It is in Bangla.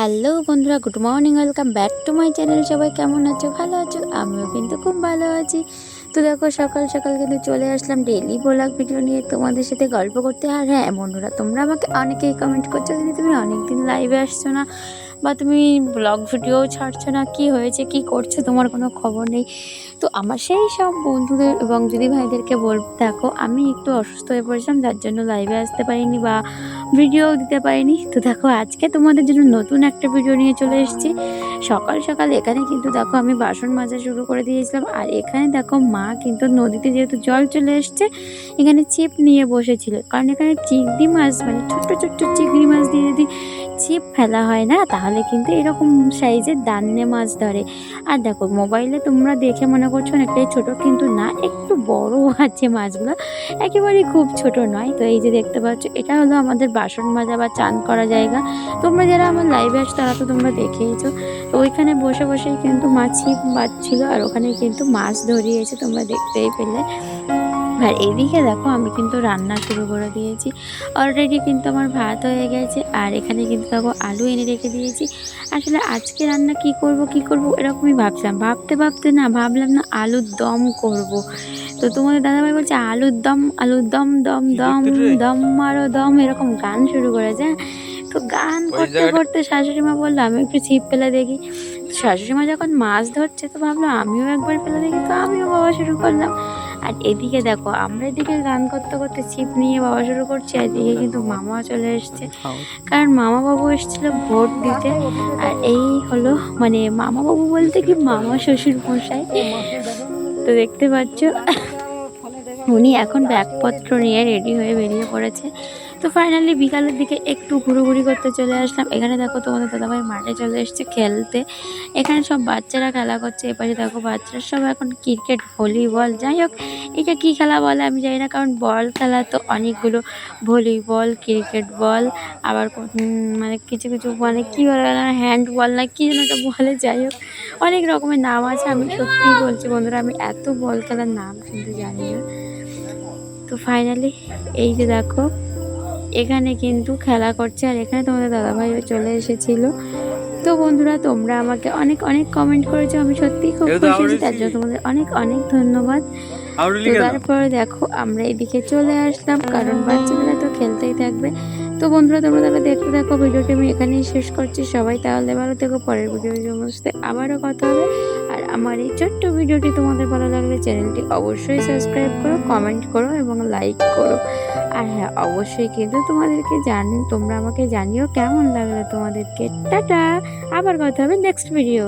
হ্যালো বন্ধুরা, good morning, welcome back to my channel. সবাই কেমন আছো? ভালো আছো? আমিও কিন্তু খুব ভালো আছি। তো দেখো, সকাল সকাল কিন্তু চলে আসলাম ডেইলি ব্লগ ভিডিও নিয়ে তোমাদের সাথে গল্প করতে। আর হ্যাঁ বন্ধুরা, তোমরা আমাকে অনেকেই কমেন্ট করছো যে তুমি অনেকদিন লাইভে আসছো না বা তুমি ব্লগ ভিডিও ছাড়ছো না, কি হয়েছে, কি করছো, তোমার কোনো খবর নেই। তো আমার সেই সব বন্ধুদের এবং দিদি ভাইদেরকে বলতে থাকো, আমি একটু অসুস্থ হয়ে পড়েছিলাম, যার জন্য লাইভে আসতে পারিনি বা ভিডিও দিতে পারিনি। তো দেখো, আজকে তোমাদের জন্য নতুন একটা ভিডিও নিয়ে চলে এসেছি। সকাল সকাল এখানে কিন্তু দেখো আমি বাসন মাজা শুরু করে দিয়েছিলাম। আর এখানে দেখো মা কিন্তু নদীতে যেহেতু জল চলে এসছে, এখানে ছিপ নিয়ে বসেছিল। কারণ এখানে চিংড়ি মাছ, মানে ছোট্ট ছোট্ট চিংড়ি মাছ দিয়ে যদি ছিপ ফেলা হয় না, তাহলে কিন্তু এরকম সাইজের দান্নে মাছ ধরে। আর দেখো, মোবাইলে তোমরা দেখে মনে করছো অনেকটাই ছোট, কিন্তু না, একটু বড় আছে মাছগুলো, একেবারেই খুব ছোট নয়। তো এই যে দেখতে পাচ্ছ, এটা হলো আমাদের বাসন মাজা বা চান করা জায়গা। তোমরা যারা আমার লাইভে আসছো তারা তো তোমরা দেখেইছো। তো ওইখানে বসে বসেই কিন্তু মাছ ছিপ বাজছিল, আর ওখানে কিন্তু মাছ ধরিয়েছে, তোমরা দেখতেই পেলে। আর এদিকে দেখো, আমি কিন্তু রান্না শুরু করে দিয়েছি। অলরেডি কিন্তু আমার ভাত হয়ে গেছে। আর এখানে কিন্তু দেখো আলু এনে রেখে দিয়েছি। আসলে আজকে রান্না কি করব কি করব এরকমই ভাবছিলাম, ভাবতে ভাবতে না ভাবলাম না আলুর দম করব। তো তোমাদের দাদাভাই বলছে আলুর দম দম দম দম মারো দম, এরকম গান শুরু করেছে। তো গান করতে করতে শাশুড়ি মা বললো আমি একটু ছিপ ফেলে দেখি। শাশুড়ি মা যখন মাছ ধরছে, তো ভাবলাম আমিও একবার ফেলে দেখি। তো আমিও বাবা শুরু করলাম। আর এদিকে দেখো, আমরা এদিকে গান করতে করতে ছিপ নিয়ে বাবা শুরু করছি, আর এদিকে কিন্তু মামা চলে এসছে। কারণ মামা বাবু এসেছিল ভোট দিতে। আর এই হলো, মানে মামা বাবু বলতে কি মামা শ্বশুর মশাই। তো দেখতে পাচ্ছ, উনি এখন ব্যাগপত্র নিয়ে রেডি হয়ে বেরিয়ে পড়েছে। তো ফাইনালি বিকালের দিকে একটু ঘুরোঘুরি করতে চলে আসলাম। এখানে দেখো তোমাদের দাদাভাই মাঠে চলে এসেছে খেলতে। এখানে সব বাচ্চারা খেলা করছে। এপাশে দেখো বাচ্চারা সব এখন ক্রিকেট, ভলিবল, যাই হোক এটা কী খেলা বলে আমি জানি না। কারণ বল খেলা তো অনেকগুলো, ভলিবল, ক্রিকেট বল, আবার মানে কিছু কিছু মানে কী বলে হ্যান্ড বল না কী যেন একটা বলে, যাই হোক অনেক রকমের নাম আছে। আমি সত্যিই বলছি বন্ধুরা, আমি এত বল খেলার নাম কিন্তু জানি না। তো ফাইনালি এই যে দেখো, এখানে কিন্তু খেলা করছে। আর এখানে তোমাদের দাদাভাইও চলে এসেছিল। তো বন্ধুরা, তোমরা আমাকে অনেক অনেক কমেন্ট করেছো, আমি সত্যিই খুব খুশি হয়েছি, তার জন্য তোমাদের অনেক অনেক ধন্যবাদ। তো তারপরে দেখো আমরা এদিকে চলে আসলাম, কারণ বাচ্চারা তো খেলতেই থাকবে। তো বন্ধুরা, তোমরা তাহলে দেখতে থাকো, ভিডিওটি আমি এখানেই শেষ করছি। সবাই তাহলে ভালো থেকো, পরের ভিডিও সমস্তে আবারও কথা হবে। আর আমার এই ছোট্ট ভিডিওটি তোমাদের ভালো লাগলে চ্যানেলটি অবশ্যই সাবস্ক্রাইব করো, কমেন্ট করো এবং লাইক করো। আর হ্যাঁ, অবশ্যই কিন্তু তোমাদেরকে তোমরা আমাকে জানিও কেমন লাগলো তোমাদেরকে। টাটা, আবার কথা হবে নেক্সট ভিডিও।